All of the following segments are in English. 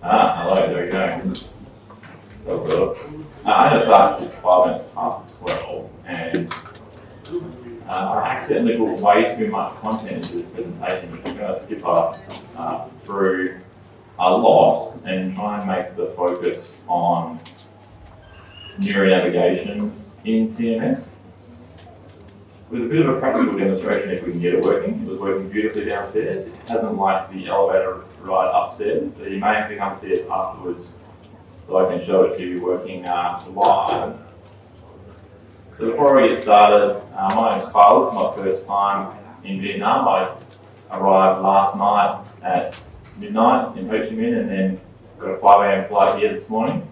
Hello, there we go. I'm going to start this 5 minutes past 12, and I accidentally put way too much content into this presentation, which I'm going to skip through a lot and try and make the focus on neuronavigation in TMS. With a bit of a practical demonstration, if we can get it working. It was working beautifully downstairs. It hasn't liked the elevator ride upstairs, so you may have to come see us afterwards so I can show it to you working live. So before we get started, my name's Kyle. This is my first time in Vietnam. I arrived last night at midnight in Ho Chi Minh and then got a 5 a.m. flight here this morning.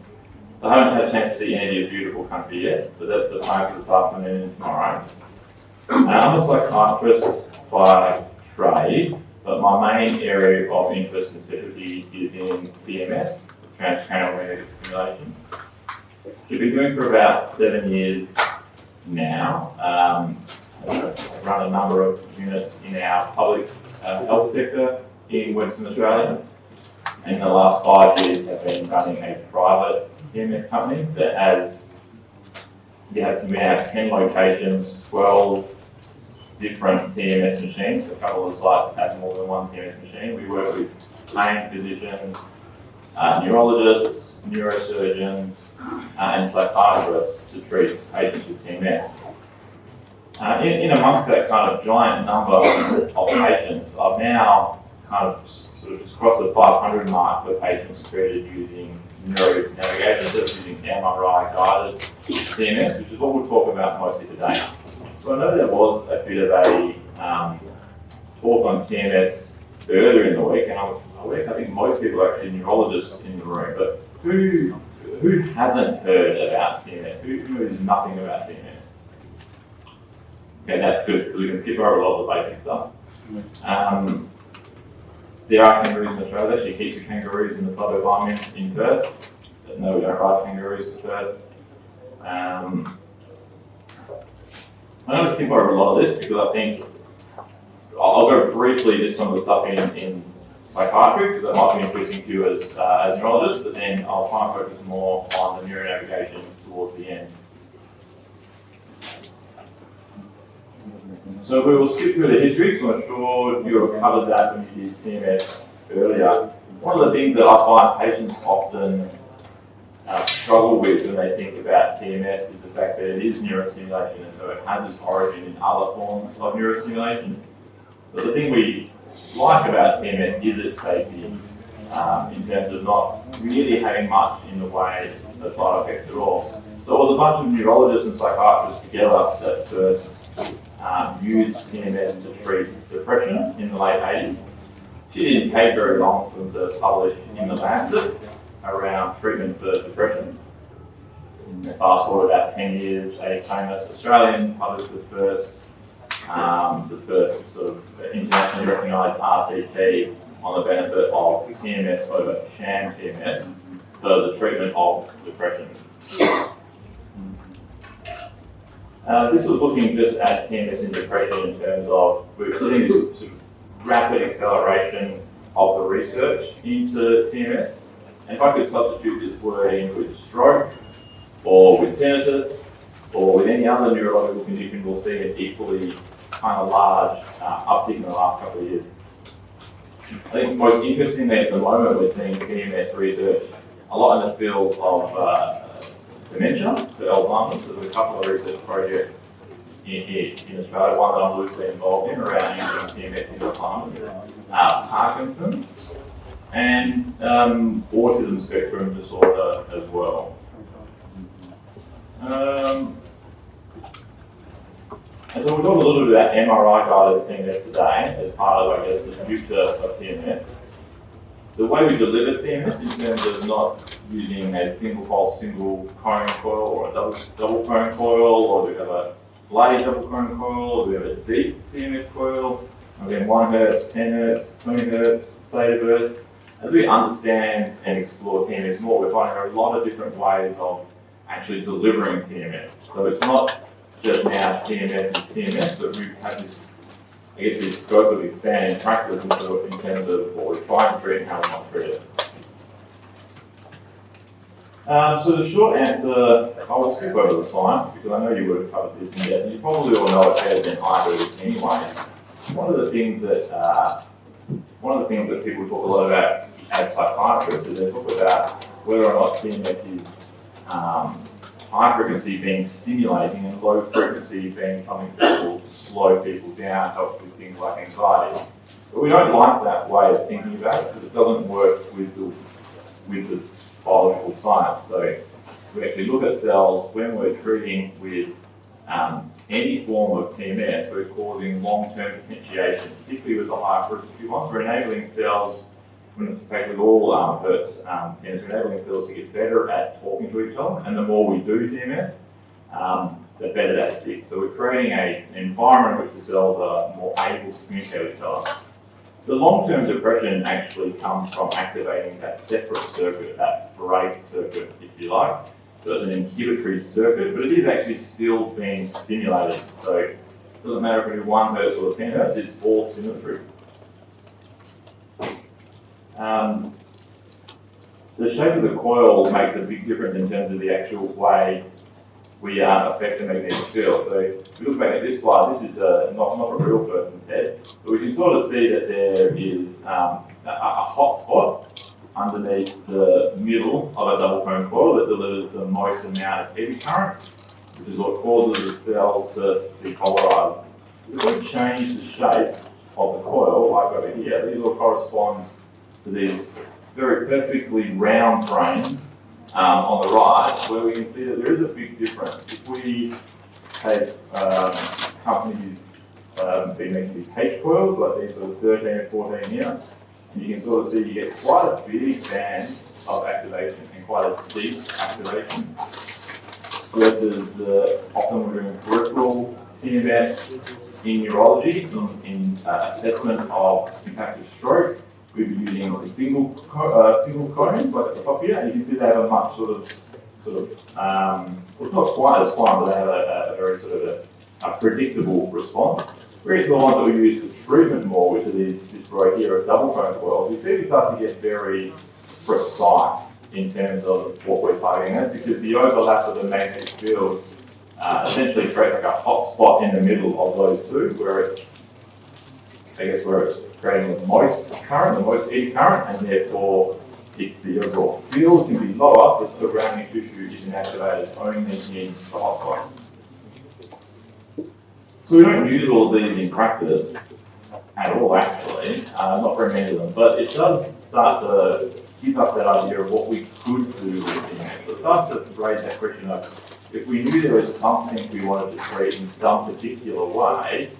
So I haven't had a chance to see any of your beautiful country yet, but that's the plan for this afternoon and tomorrow. I'm a psychiatrist by trade, but my main area of interest and specialty is in TMS, transcranial magnetic stimulation. We've been doing for about 7 years now. I've run a number of units in our public health sector in Western Australia. And in the last 5 years have been running a private TMS company that has, we have 10 locations, 12 different TMS machines. So a couple of sites have more than one TMS machine. We work with pain physicians, neurologists, neurosurgeons, and psychiatrists to treat patients with TMS. In amongst that kind of giant number of patients, I've now kind of sort of just crossed the 500 mark for patients treated using neuronavigation, so using MRI-guided TMS, which is what we'll talk about mostly today. So I know there was a bit of a talk on TMS earlier in the week, and I think most people are actually neurologists in the room, but who hasn't heard about TMS? Who knows nothing about TMS? Okay, that's good, because we can skip over a lot of the basic stuff. There are kangaroos in Australia. There's actually heaps of kangaroos in the suburb I'm in Perth. But no, we don't ride kangaroos to Perth. I'm going to skip over a lot of this because I think I'll go briefly to some of the stuff in psychiatry because that might be interesting to you as neurologists, but then I'll try and focus more on the neuronavigation towards the end. So we will skip through the history because I'm sure you have covered that when you did TMS earlier. One of the things that I find patients often struggle with when they think about TMS is the fact that it is neurostimulation, and so it has its origin in other forms of neurostimulation. But the thing we like about TMS is its safety in terms of not really having much in the way of side effects at all. So it was a bunch of neurologists and psychiatrists together that first used TMS to treat depression in the late 80s. She didn't take very long for them to publish in the Lancet around treatment for depression. Fast forward about 10 years, a famous Australian published the first sort of internationally recognised RCT on the benefit of TMS over sham TMS for the treatment of depression. This was looking just at TMS and depression in terms of, we're seeing this sort of rapid acceleration of the research into TMS. And if I could substitute this wording with stroke, or with tinnitus, or with any other neurological condition, we'll see an equally kind of large uptick in the last couple of years. I think most interestingly at the moment we're seeing TMS research a lot in the field of dementia, so Alzheimer's. So there's a couple of research projects in Australia, one that I'm loosely involved in around using TMS in Alzheimer's, Parkinson's, and autism spectrum disorder as well. And so we'll talk a little bit about MRI-guided TMS today as part of, I guess, the future of TMS. The way we deliver TMS in terms of not using a single pulse, single cone coil, or a double cone coil, or we have a blade double cone coil, or we have a deep TMS coil, and we have 1 Hz, 10 Hz, 20 Hz, theta burst. As we understand and explore TMS more, we're finding there are a lot of different ways of actually delivering TMS. So it's not just now TMS is TMS, but we have this, I guess, this scope of expanding practice in terms of what we're trying to treat and how we might treat it. So the short answer, I will skip over the science because I know you would have covered this in depth. You probably all know it better than I do anyway. One of the things that people talk a lot about as psychiatrists is they talk about whether or not TMS is high frequency being stimulating and low frequency being something that will slow people down, help with things like anxiety. But we don't like that way of thinking about it because it doesn't work with the biological science. So we actually look at cells when we're treating with any form of TMS, we're causing long-term potentiation, particularly with the high frequency ones. We're enabling cells, in fact with all Hertz TMS, we're enabling cells to get better at talking to each other, and the more we do TMS, the better that sticks. So we're creating an environment in which the cells are more able to communicate with each other. The long-term depression actually comes from activating that separate circuit, that brake circuit, if you like. So it's an inhibitory circuit, but it is actually still being stimulated. So it doesn't matter if we do 1 Hertz or 10 Hertz, it's all stimulatory. The shape of the coil makes a big difference in terms of the actual way we affect the magnetic field. So if we look back at this slide, this is not a real person's head, but we can sort of see that there is a hot spot underneath the middle of a double cone coil that delivers the most amount of eddy current, which is what causes the cells to depolarize. If we change the shape of the coil, like over here, these will correspond to these very perfectly round frames on the right, where we can see that there is a big difference. If we take companies been making these H coils, like these sort of 13 and 14 here, and you can sort of see you get quite a big band of activation and quite a deep activation versus often we're doing peripheral TMS in neurology, in assessment of impact of stroke. We'd be using the single cones like at the top here, and you can see they have a much sort of well, it's not quite as fine, but they have a very sort of a predictable response. Whereas the ones that we use for treatment more, which are this right here of double cone coils, you see we start to get very precise in terms of what we're targeting as, because the overlap of the magnetic field essentially creates like a hot spot in the middle of those two, where it's creating the most current, the most eddy current, and therefore if the overall field can be lower, the surrounding tissue is inactivated only in the hot spot. So we don't use all of these in practice at all, actually, not very many of them, but it does start to give us that idea of what we could do with TMS. So it starts to raise that question of, if we knew there was something we wanted to treat in some particular way,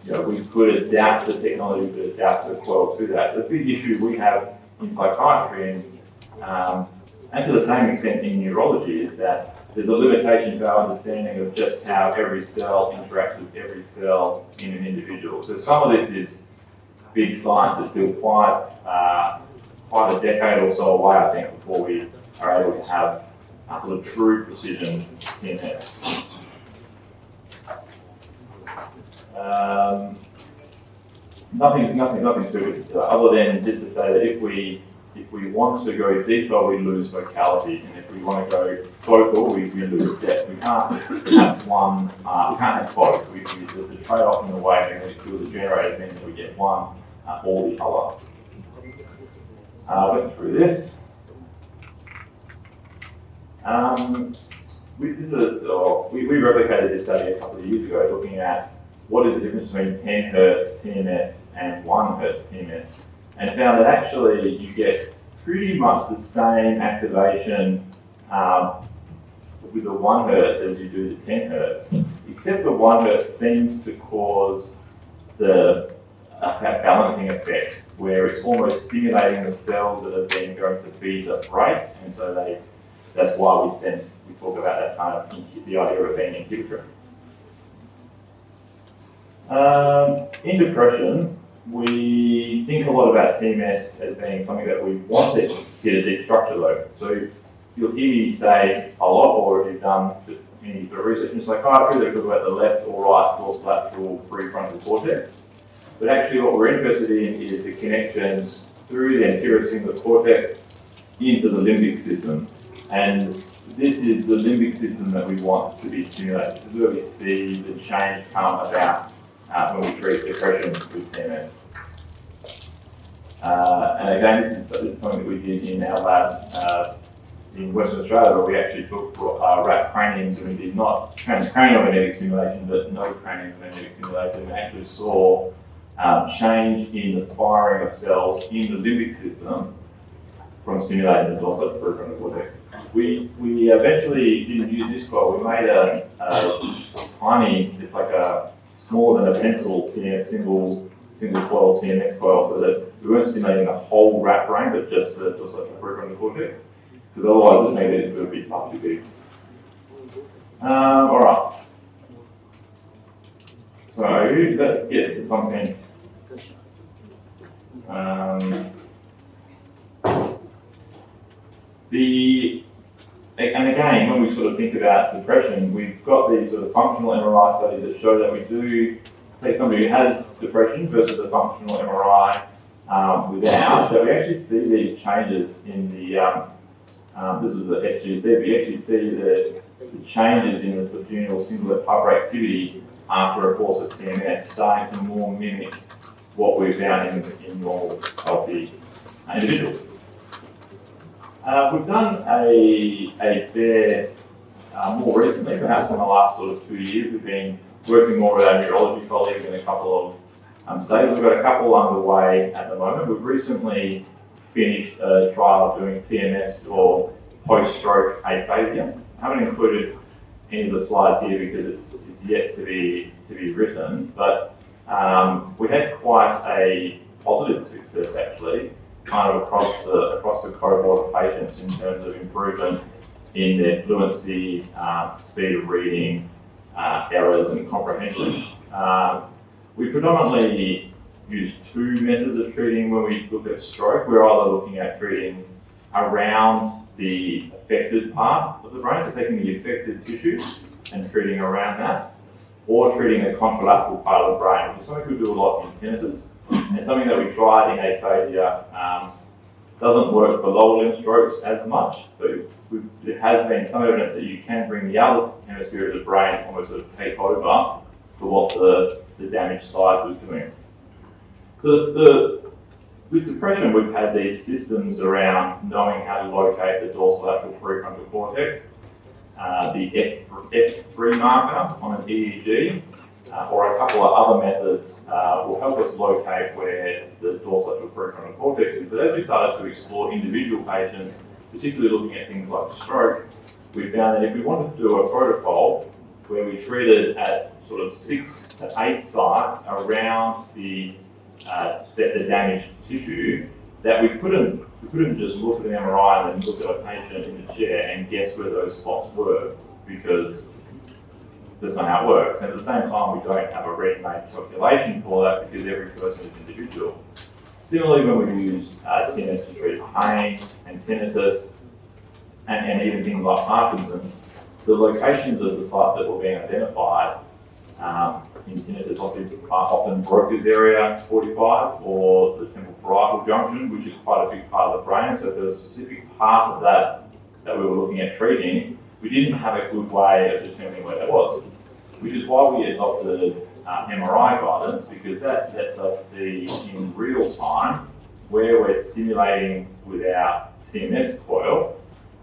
we could adapt the technology, we could adapt the coil to that. The big issue we have in psychiatry and to the same extent in neurology is that there's a limitation to our understanding of just how every cell interacts with every cell in an individual. So some of this is big science. It's still quite a decade or so away, I think, before we are able to have a sort of true precision TMS. Nothing too other than just to say that if we want to go deeper, we lose vocality, and if we want to go vocal, we lose depth. We can't have one. We can't have both. The trade-off in the way magnetic field is generated means that we get one or the other. Went through this. We replicated this study a couple of years ago, looking at what is the difference between 10 Hertz TMS and 1 Hertz TMS, and found that actually you get pretty much the same activation with the 1 Hertz as you do the 10 Hertz, except the 1 Hertz seems to cause that balancing effect, where it's almost stimulating the cells that are then going to be the brake, and so that's why we talk about that kind of the idea of being inhibitory. In depression, we think a lot about TMS as being something that we want to hit a deep structure though. So you'll hear me say a lot, or if you've done any sort of research in psychiatry, they talk about the left or right dorsolateral prefrontal cortex. But actually what we're interested in is the connections through the anterior cingulate cortex into the limbic system. And this is the limbic system that we want to be stimulated. This is where we see the change come about when we treat depression with TMS. And again, this is something that we did in our lab in Western Australia, where we actually took rat craniums and we did not transcranial magnetic stimulation, but no cranial magnetic stimulation, and actually saw change in the firing of cells in the limbic system from stimulating the dorsal prefrontal cortex. We eventually didn't use this coil. We made a tiny, it's like a smaller than a pencil single coil TMS coil, so that we weren't stimulating the whole rat brain, but just the dorsal prefrontal cortex, because otherwise this magnetic would be far too big. All right. So let's get to something. And again, when we sort of think about depression, we've got these sort of functional MRI studies that show that we do take somebody who has depression versus a functional MRI without, that we actually see these changes in the, this is the SGC, but you actually see the changes in the subgenual cingulate hyperactivity after a course of TMS starting to more mimic what we found in normal, healthy individuals. We've done a fair, more recently, perhaps in the last sort of 2 years, we've been working more with our neurology colleagues in a couple of studies. We've got a couple underway at the moment. We've recently finished a trial of doing TMS for post-stroke aphasia. I haven't included any of the slides here because it's yet to be written, but we had quite a positive success actually, kind of across the cohort of patients in terms of improvement in their fluency, speed of reading, errors and comprehension. We predominantly use two methods of treating when we look at stroke. We're either looking at treating around the affected part of the brain, so taking the affected tissue and treating around that, or treating the contralateral part of the brain, which is something we do a lot in tinnitus, and something that we tried in aphasia. Doesn't work for lower limb strokes as much, but there has been some evidence that you can bring the other hemisphere of the brain almost sort of take over for what the damaged side was doing. So with depression, we've had these systems around knowing how to locate the dorsolateral prefrontal cortex, the F3 marker on an EEG, or a couple of other methods will help us locate where the dorsolateral prefrontal cortex is. But as we started to explore individual patients, particularly looking at things like stroke, we found that if we wanted to do a protocol where we treated at sort of 6 to 8 sites around the damaged tissue, that we couldn't just look at an MRI and then look at a patient in the chair and guess where those spots were, because that's not how it works. And at the same time, we don't have a ready-made calculation for that because every person is individual. Similarly, when we use TMS to treat pain and tinnitus, and even things like Parkinson's, the locations of the sites that were being identified in tinnitus often Broca's area 45 or the temporal parietal junction, which is quite a big part of the brain. So if there was a specific part of that we were looking at treating, we didn't have a good way of determining where that was, which is why we adopted MRI guidance, because that lets us see in real time where we're stimulating with our TMS coil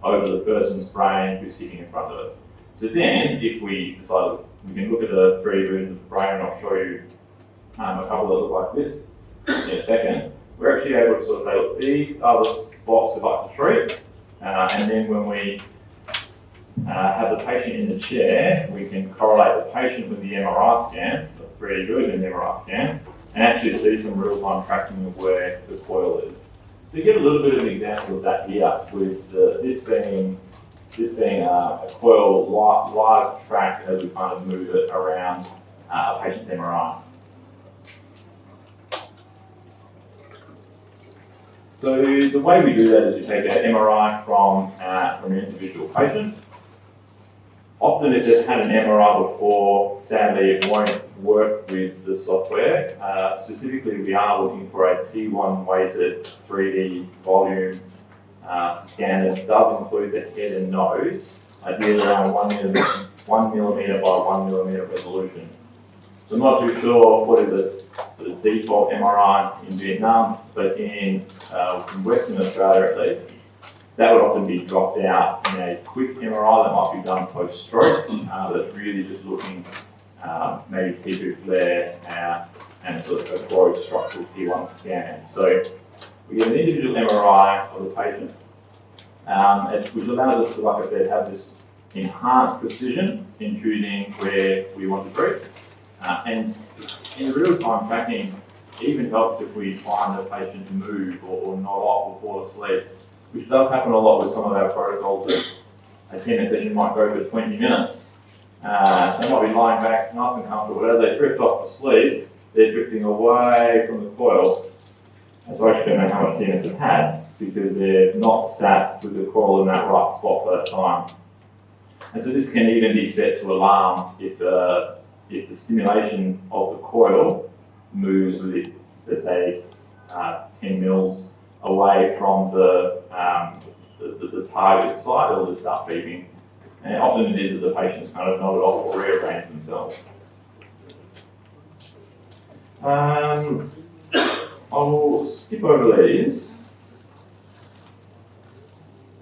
over the person's brain who's sitting in front of us. So then, if we decide we can look at a 3D version of the brain, and I'll show you a couple that look like this in a second, we're actually able to sort of say, look, these are the spots we'd like to treat, and then when we have the patient in the chair, we can correlate the patient with the MRI scan, the 3D version of the MRI scan, and actually see some real-time tracking of where the coil is. So you get a little bit of an example of that here, with this being a coil live track as we kind of move it around a patient's MRI. So the way we do that is we take an MRI from an individual patient. Often if they've had an MRI before, sadly it won't work with the software. Specifically, we are looking for a T1 weighted 3D volume scan that does include the head and nose, ideally around 1 millimeter by 1 millimeter resolution. So I'm not too sure what is a sort of default MRI in Vietnam, but in Western Australia at least, that would often be dropped out in a quick MRI that might be done post-stroke. That's really just looking maybe T2 flare and sort of a gross structural P1 scan. So we get an individual MRI of the patient, which allows us to, like I said, have this enhanced precision in choosing where we want to treat. And in real-time tracking, it even helps if we find the patient to move or nod off or fall asleep, which does happen a lot with some of our protocols that a TMS session might go for 20 minutes. They might be lying back nice and comfortable, but as they drift off to sleep, they're drifting away from the coil. And so I actually don't know how much TMS they've had because they're not sat with the coil in that right spot for that time. And so this can even be set to alarm if the stimulation of the coil moves with it, let's say 10 mils away from the target site, it'll just start beeping. And often it is that the patients kind of nod it off or rearrange themselves. I will skip over these.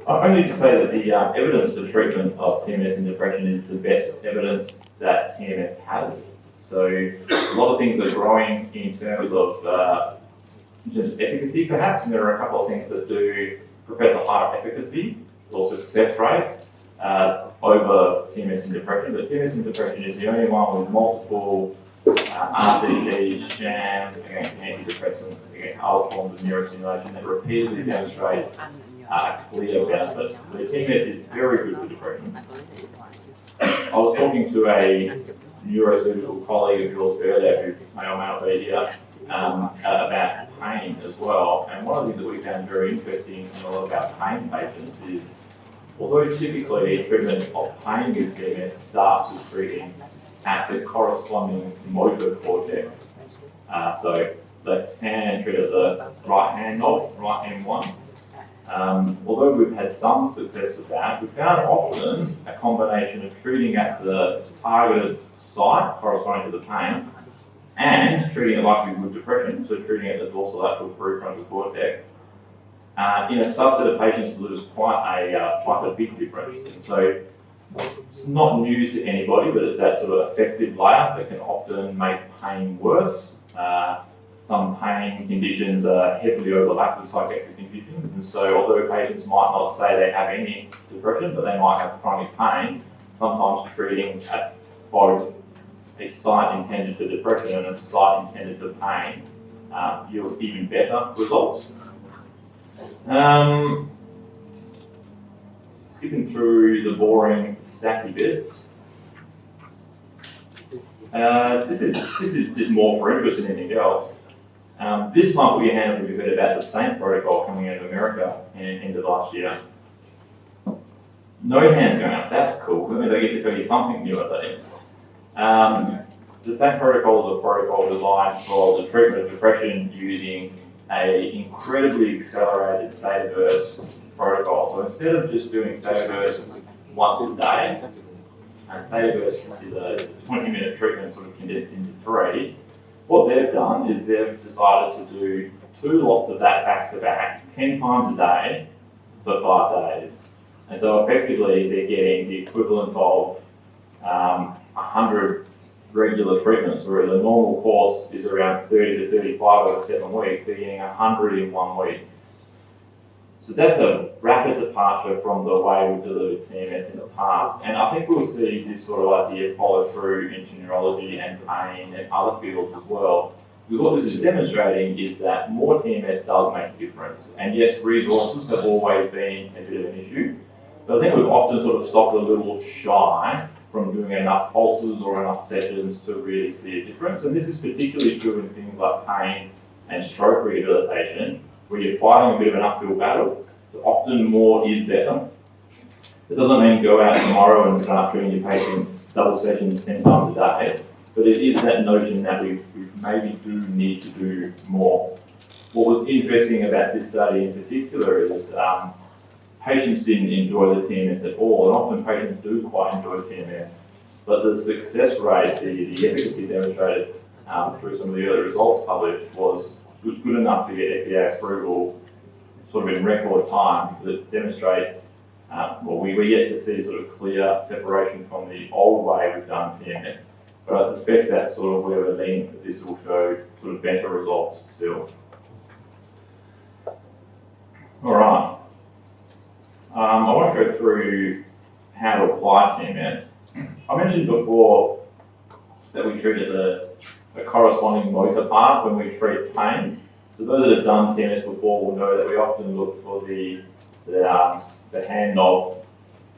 Only to say that the evidence for treatment of TMS in depression is the best evidence that TMS has. So a lot of things are growing in terms of efficacy perhaps, and there are a couple of things that do profess a higher efficacy or success rate over TMS in depression, but TMS in depression is the only one with multiple RCTs, sham against antidepressants, against other forms of neurostimulation that repeatedly demonstrates a clear benefit. So TMS is very good for depression. I was talking to a neurosurgical colleague of yours earlier who may or may not be here about pain as well. And one of the things that we found very interesting in a lot of our pain patients is, although typically treatment of pain with TMS starts with treating at the corresponding motor cortex, so they can treat at the right hand knob, right hand one. Although we've had some success with that, we found often a combination of treating at the targeted site corresponding to the pain and treating it like we would depression, so treating at the dorsolateral prefrontal cortex, in a subset of patients there's quite a big difference. And so it's not news to anybody, but it's that sort of effective layer that can often make pain worse. Some pain conditions are heavily overlapped with psychiatric conditions, and so although patients might not say they have any depression, but they might have chronic pain, sometimes treating at both a site intended for depression and a site intended for pain yields even better results. Skipping through the boring, stacky bits. This is just more for interest than anything else. This time we heard about the same protocol coming out of America in the end of last year. No hands going up, that's cool. That means I get to tell you something new at least. The same protocol is a protocol designed for the treatment of depression using an incredibly accelerated theta burst protocol. So instead of just doing theta burst once a day, and theta burst is a 20-minute treatment sort of condensed into 3, what they've done is they've decided to do 2 lots of that back to back, 10 times a day for 5 days. And so effectively they're getting the equivalent of 100 regular treatments, where the normal course is around 30 to 35 over 7 weeks, they're getting 100 in 1 week. So that's a rapid departure from the way we delivered TMS in the past. And I think we'll see this sort of idea follow through into neurology and pain and other fields as well. Because what this is demonstrating is that more TMS does make a difference. And yes, resources have always been a bit of an issue, but I think we've often sort of stopped a little shy from doing enough pulses or enough sessions to really see a difference. And this is particularly true in things like pain and stroke rehabilitation, where you're fighting a bit of an uphill battle. So often more is better. It doesn't mean go out tomorrow and start treating your patients double sessions 10 times a day, but it is that notion that we maybe do need to do more. What was interesting about this study in particular is patients didn't enjoy the TMS at all, and often patients do quite enjoy TMS, but the success rate, the efficacy demonstrated through some of the early results published was good enough to get FDA approval sort of in record time, because it demonstrates, we're yet to see sort of clear separation from the old way we've done TMS, but I suspect that's sort of where we're leaning, that this will show sort of better results still. All right. I want to go through how to apply TMS. I mentioned before that we treated the corresponding motor part when we treat pain. So those that have done TMS before will know that we often look for the hand knob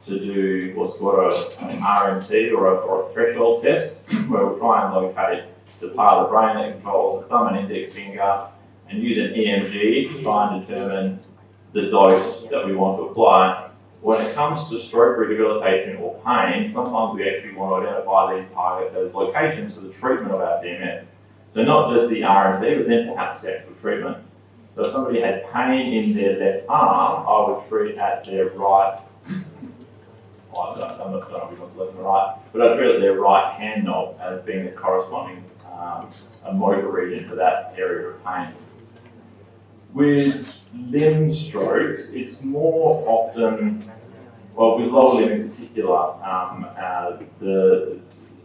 to do what's called an RMT or a threshold test, where we'll try and locate the part of the brain that controls the thumb and index finger and use an EMG to try and determine the dose that we want to apply. When it comes to stroke rehabilitation or pain, sometimes we actually want to identify these targets as locations for the treatment of our TMS. So not just the RMT, but then perhaps the actual treatment. So if somebody had pain in their left arm, I would treat at their right, I'm not sure if it's left and right, but I'd treat at their right hand knob as being the corresponding a motor region for that area of pain. With limb strokes, it's more often, well, with lower limb in particular,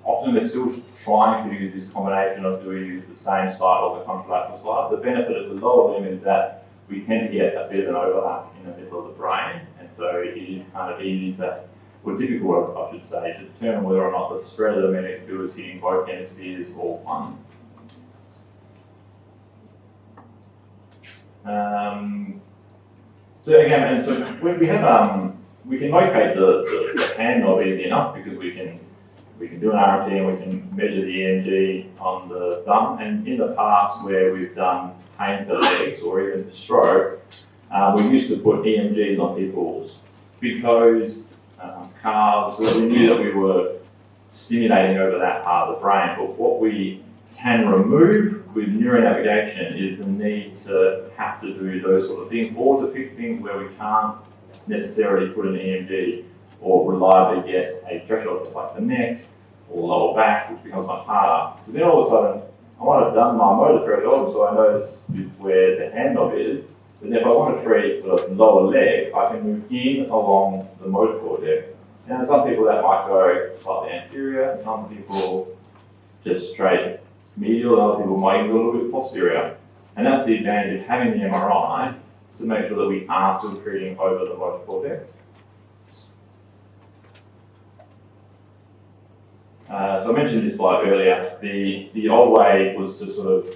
often they're still trying to use this combination of do we use the same side or the contralateral side. The benefit of the lower limb is that we tend to get a bit of an overlap in the middle of the brain, and so it is kind of easy to, or difficult, I should say, to determine whether or not the spread of the magnetic field is hitting both hemispheres or one. So again, and so we have we can locate the hand knob easy enough because we can do an RMT and we can measure the EMG on the thumb. And in the past, where we've done pain for legs or even stroke, we used to put EMGs on people's because calves, so that we knew that we were stimulating over that part of the brain. But what we can remove with neuronavigation is the need to have to do those sort of things, or to pick things where we can't necessarily put an EMG or reliably get a threshold test like the neck or lower back, which becomes much harder. Because then all of a sudden, I might have done my motor threshold, so I notice where the hand knob is, but if I want to treat sort of lower leg, I can move in along the motor cortex. And some people that might go slightly anterior, and some people just straight medial, and other people might go a little bit posterior. And that's the advantage of having the MRI to make sure that we are still treating over the motor cortex. So I mentioned this slide earlier. The old way was to sort of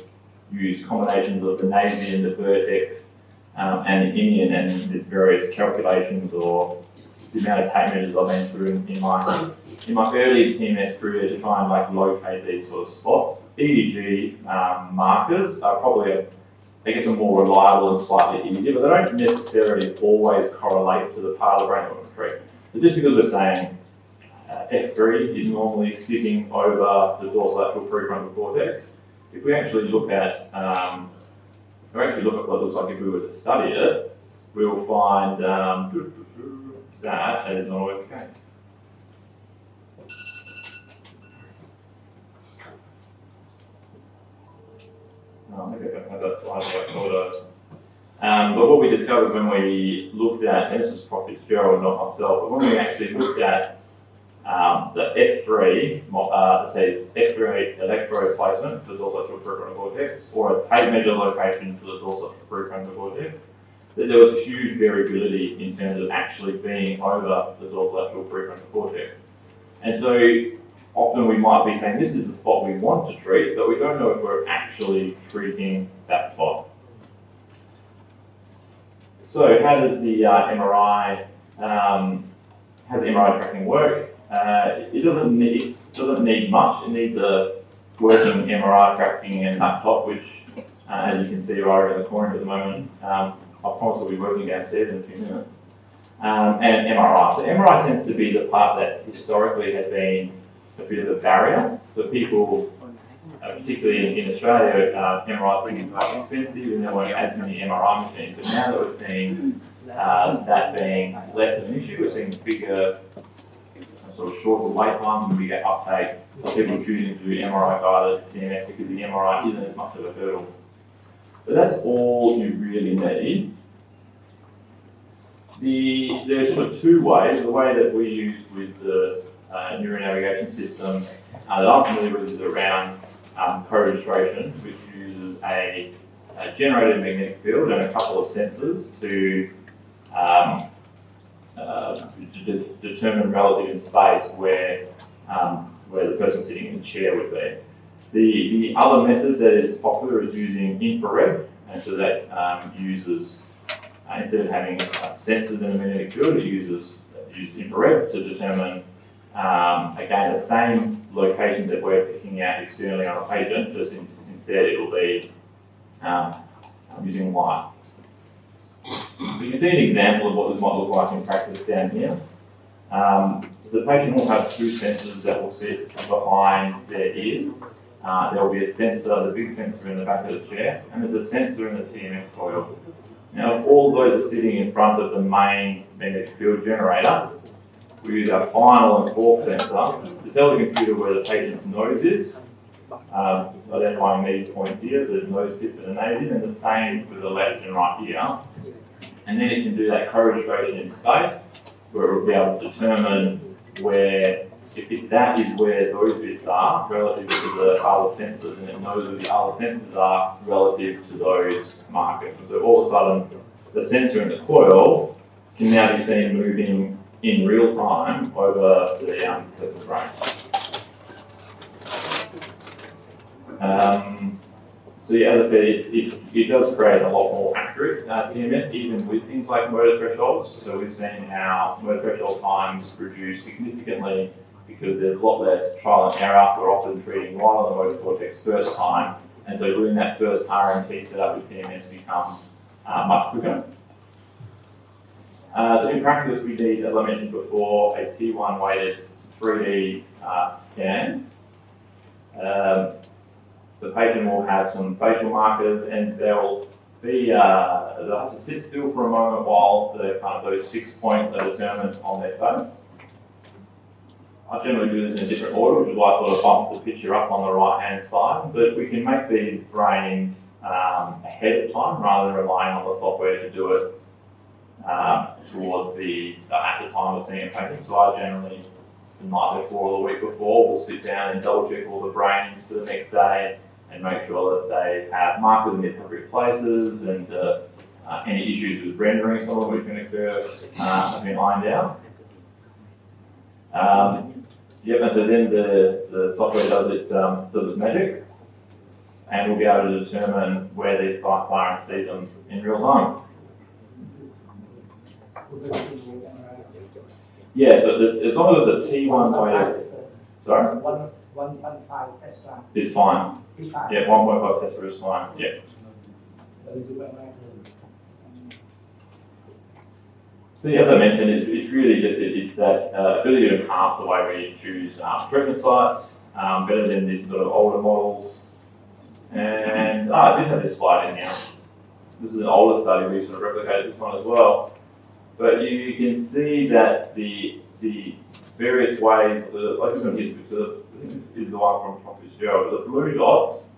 use combinations of the Navian, the vertex, and the Indian, and there's various calculations or the amount of tape measures I've been through in my early TMS career to try and locate these sort of spots. EEG markers are probably a more reliable and slightly easier, but they don't necessarily always correlate to the part of the brain that we're treating. So just because we're saying F3 is normally sitting over the dorsolateral prefrontal cortex, if we actually look at what it looks like if we were to study it, we will find that is not always the case. Maybe I can have that slide like photos. But what we discovered when we looked at, and this was Prof. Fitzgerald, not myself, but when we actually looked at the F3, say F3 electrode placement for the dorsolateral prefrontal cortex, or a tape measure location for the dorsolateral prefrontal cortex, that there was huge variability in terms of actually being over the dorsolateral prefrontal cortex. And so often we might be saying this is the spot we want to treat, but we don't know if we're actually treating that spot. So how does the MRI tracking work? It doesn't need much. It needs a working MRI tracking and laptop, which, as you can see right in the corner at the moment, I promise we'll be working downstairs in a few minutes. And MRI. So MRI tends to be the part that historically has been a bit of a barrier. So people, particularly in Australia, MRIs can be quite expensive and there weren't as many MRI machines. But now that we're seeing that being less of an issue. We're seeing bigger, sort of shorter wait times and bigger uptake of people choosing to do MRI guided TMS because the MRI isn't as much of a hurdle. But that's all you really need. There's sort of two ways. The way that we use with the Neuronavigation system that I'm familiar with is around co-registration, which uses a generated magnetic field and a couple of sensors to determine relative in space where the person sitting in the chair would be. The other method that is popular is using infrared, and so that uses, instead of having sensors in a magnetic field, it uses infrared to determine, again, the same locations that we're picking out externally on a patient, just instead it will be using light. You can see an example of what this might look like in practice down here. The patient will have two sensors that will sit behind their ears. There will be a sensor, the big sensor in the back of the chair, and there's a sensor in the TMS coil. Now, if all those are sitting in front of the main magnetic field generator, we use our final and fourth sensor to tell the computer where the patient's nose is, identifying these points here, the nose tip and the native, and the same with the left and right here. And then it can do that co-registration in space, where it will be able to determine where, if that is where those bits are relative to the other sensors, and it knows where the other sensors are relative to those markers. And so all of a sudden, the sensor in the coil can now be seen moving in real time over the person's brain. So yeah, as I said, it does create a lot more accurate TMS, even with things like motor thresholds. So we've seen how motor threshold times reduce significantly because there's a lot less trial and error. We're often treating right on the motor cortex first time, and so doing that first RMT setup with TMS becomes much quicker. So in practice, we need, as I mentioned before, a T1 weighted 3D scan. The patient will have some facial markers, and they'll have to sit still for a moment while those 6 points are determined on their face. I generally do this in a different order, which is why I sort of bump the picture up on the right-hand side. But we can make these brains ahead of time rather than relying on the software to do it towards at the time of seeing a patient. So I generally, the night before or the week before, will sit down and double check all the brains for the next day and make sure that they have markers in the appropriate places, and any issues with rendering, some of which can occur, have been ironed out. And so then the software does its magic, and we'll be able to determine where these sites are and see them in real time. Yeah, so as long as it's a T1 weighted, sorry? 1.5 Tesla is fine. is fine. Yeah, 1.5 Tesla is fine. Yeah. See, as I mentioned, it's really just it's that ability to enhance the way we choose treatment sites better than this sort of older models. And I did have this slide in here. This is an older study. We sort of replicated this one as well. But you can see that the various ways, like this one here, this is the one from Fitzgerald. The blue dots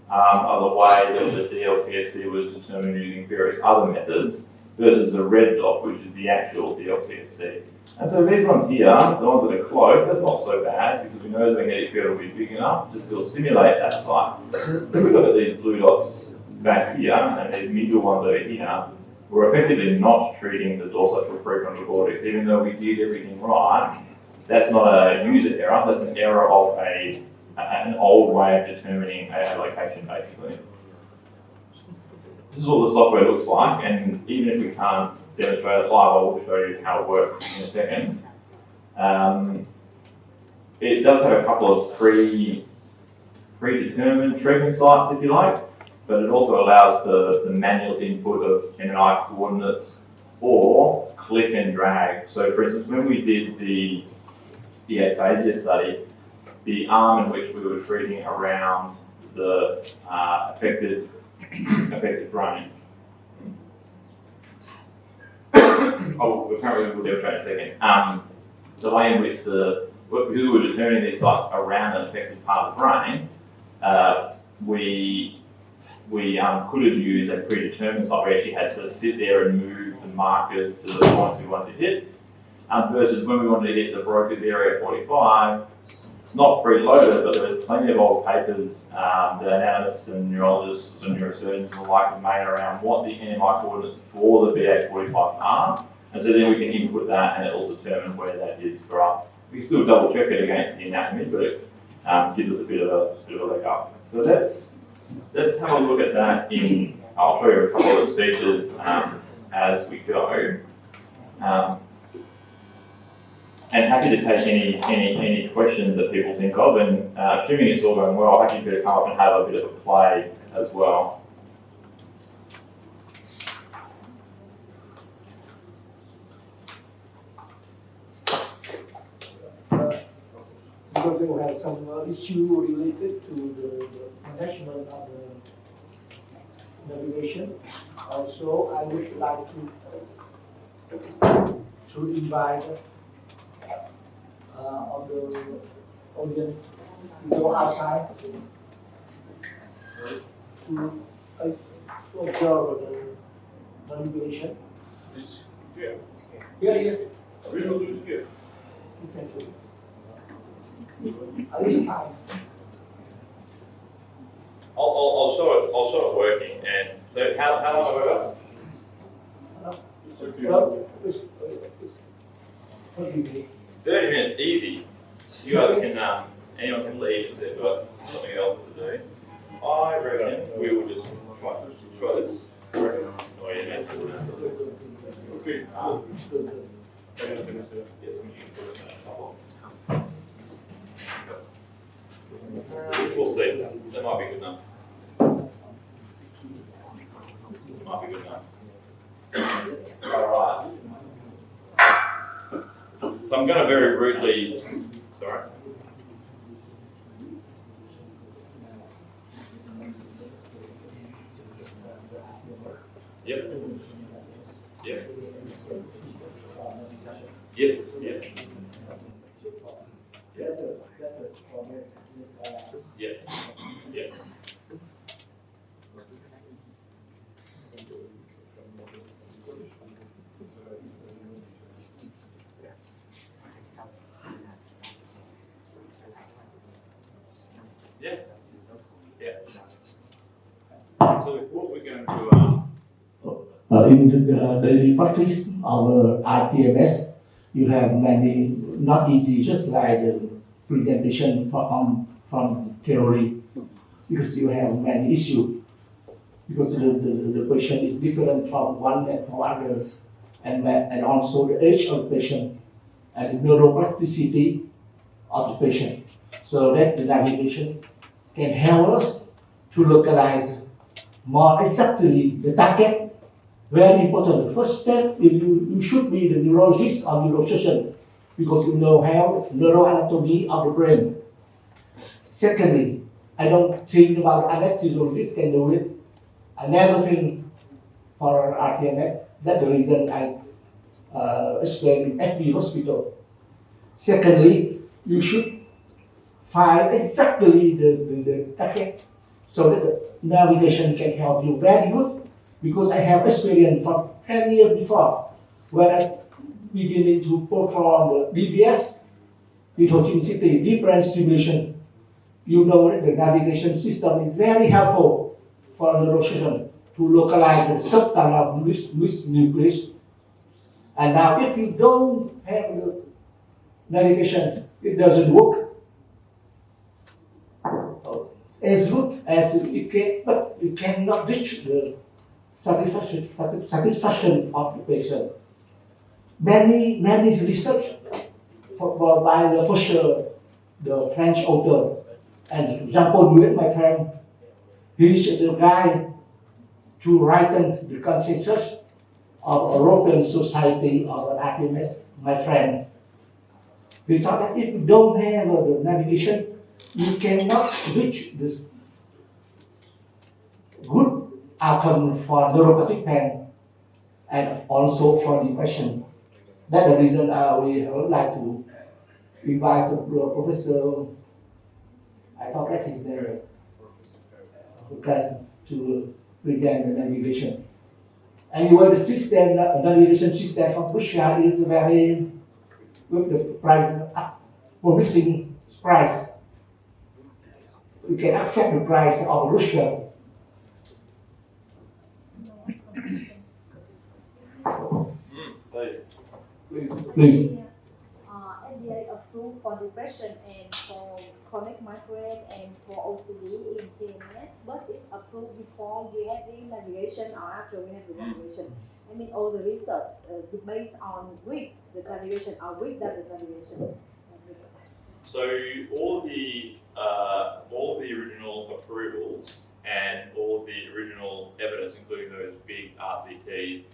are the way that the DLPSC was determined using various other methods, versus the red dot, which is the actual DLPSC. And so these ones here, the ones that are close, that's not so bad because we know the magnetic field will be big enough to still stimulate that site. If we look at these blue dots back here and these middle ones over here, we're effectively not treating the dorsolateral prefrontal cortex, even though we did everything right. That's not a user error, that's an error of an old way of determining a location, basically. This is what the software looks like, and even if we can't demonstrate it live, I will show you how it works in a second. It does have a couple of predetermined treatment sites, if you like, but it also allows for the manual input of MNI coordinates or click and drag. So for instance, when we did the aphasia study, the arm in which we were treating around the affected brain. we can't really demonstrate in a second. The way in which because we were determining these sites around an affected part of the brain, we couldn't use a predetermined site. We actually had to sit there and move the markers to the points we wanted to hit. Versus when we wanted to hit the Broca's area 45, it's not preloaded, but there was plenty of old papers that anatomists and neurologists and neurosurgeons and the like have made around what the NMI coordinates for the BA45 are. And so then we can input that and it will determine where that is for us. We still double check it against the anatomy, but it gives us a bit of a leg up. So let's have a look at that I'll show you a couple of the speeches as we go. And happy to take any questions that people think of, and assuming it's all going well, happy to come up and have a bit of a play as well. Because they will have some issue related to the management of the navigation. Also, I would like to invite of the audience to go outside to observe the navigation. It's here. Yes. We will do it here. Thank you. At least time. I'll show it working. And so how long have I got? It's okay. Well, it's 20 minutes. 30 minutes, easy. You guys can, anyone can leave if they've got something else to do. I reckon we will just try this. Oh yeah, Okay. We'll see. That might be good enough. Might be good enough. Alright. So I'm going to very rudely, sorry. Yep. Yep. Yes, yeah. Yeah. Yeah. Yeah. Yeah. So what we're going to in the daily practice of RTMS, you have many not easy, just like the presentation from theory, because you have many issues, because the patient is different from one and from others, and also the age of the patient and the neuroplasticity of the patient, so that the navigation can help us to localize more exactly the target. Very important. The first step, you should be the neurologist or neurosurgeon, because you know how neuroanatomy of the brain. Secondly, I don't think about anesthesiologist can do it. I never think for RTMS. That's the reason I explained in FB hospital. Secondly, you should find exactly the target, so that the navigation can help you very good. Because I have experience from 10 years before, when I beginning to perform the DBS, in Ho Chi Minh City, deep brain stimulation. You know that the navigation system is very helpful for neurosurgeon to localize the subthalamus nucleus. And now if you don't have the navigation, it doesn't work as good as it can, but you cannot reach the satisfaction of the patient. Many research by the Faucher, the French author, and Jean-Paul Nuet, my friend, he's the guy to write the consensus of European Society of RTMS, my friend. He thought that if you don't have the navigation, you cannot reach this good outcome for neuropathic pain and also for depression. That's the reason we would like to invite Professor, I forget his name, to present the navigation. Anyway, the system, the navigation system from Russia is very, with the price, promising price. We can accept the price of Russia. Please. Please. FDA approved for depression and for chronic migraine and for OCD in TMS, but it's approved before we have the navigation or after we have the navigation. I mean, all the research based on with the navigation or without the navigation. So all the original approvals and all the original evidence, including those big RCTs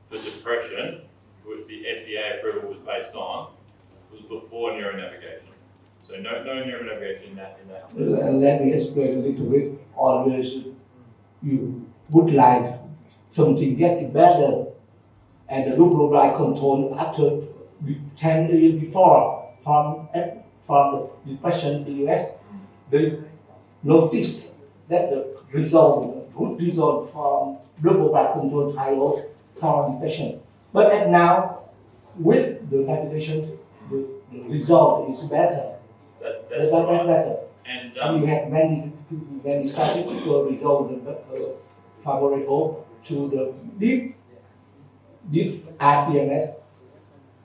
for depression, which the FDA approval was based on, was before neuronavigation. So no neuronavigation in that sense. Let me explain a little bit. Always you would like something get better, and the neuronal control after 10 years before from the depression in the US, they noticed that the good result from neuronal control trials for depression. But now, with the navigation, the result is better. That's right. Better. And you have many statistical results favorable to the deep RPMS,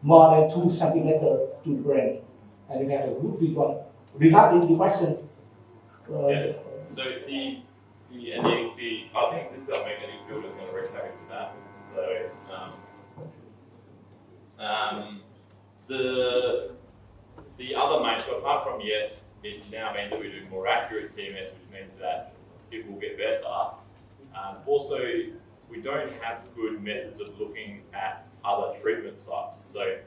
more than 2 centimeters to the brain, and you have a good result. Regarding depression, yeah. So I think this magnetic field is going to wreak havoc with that. So the other main, so apart from yes, it now means that we do more accurate TMS, which means that it will get better. Also, we don't have good methods of looking at other treatment sites. So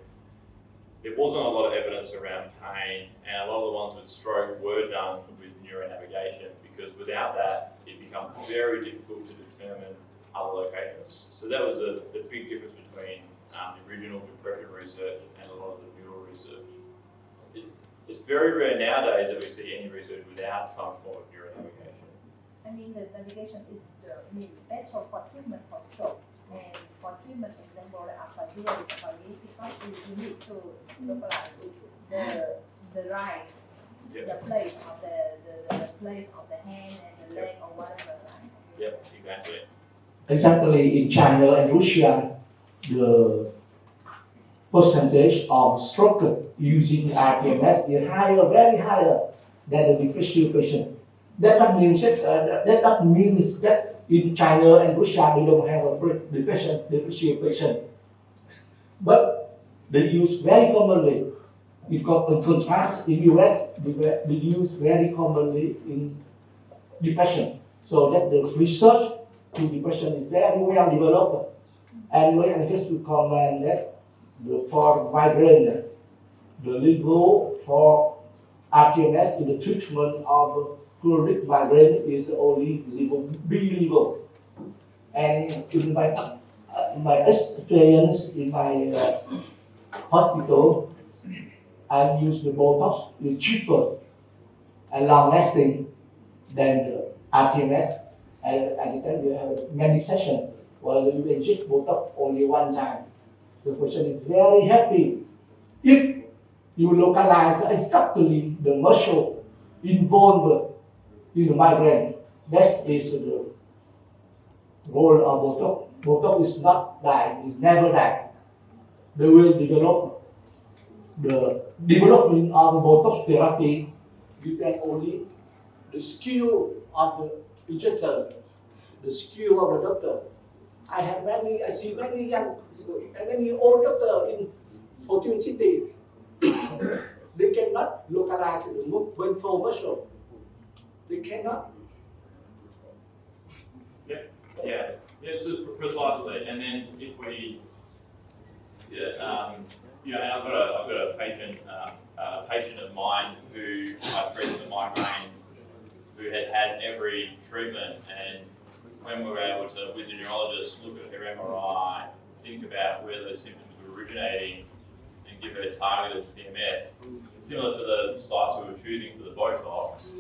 there wasn't a lot of evidence around pain, and a lot of the ones with stroke were done with neuronavigation, because without that, it becomes very difficult to determine other locations. So that was the big difference between the original depression research and a lot of the neural research. It's very rare nowadays that we see any research without some form of neuronavigation. I mean, the navigation is better for treatment for stroke. And for treatment, example, after because you need to localize the right, the place of the place of the hand and the leg or whatever, right? Yep, exactly. Exactly, in China and Russia, the percentage of stroke using RPMS is higher, very higher than the depression patient. That means that in China and Russia they don't have a depression patient, but they use very commonly. In contrast, in US, they use very commonly in depression. So that the research to depression is very well developed. Anyway, I just recommend that for migraine, the level for RTMS in the treatment of chronic migraine is only level B level. And in my experience in my hospital, I use the Botox, is cheaper and long lasting than the RTMS. And then you have many sessions where you inject Botox only one time. The patient is very happy. If you localize exactly the muscle involved in the migraine, that is the role of Botox. Botox is not die, it's never die. They will develop the development of Botox therapy. You can only the skill of the injector, the skill of the doctor. I see many old doctors in Ho Chi Minh City. They cannot localize the painful muscle. They cannot. Yeah, so precisely. And then if we, and I've got a patient of mine who I treated the migraines, who had every treatment, and when we were able to, with the neurologist, look at her MRI, think about where those symptoms were originating and give her targeted TMS, similar to the sites we were choosing for the Botox.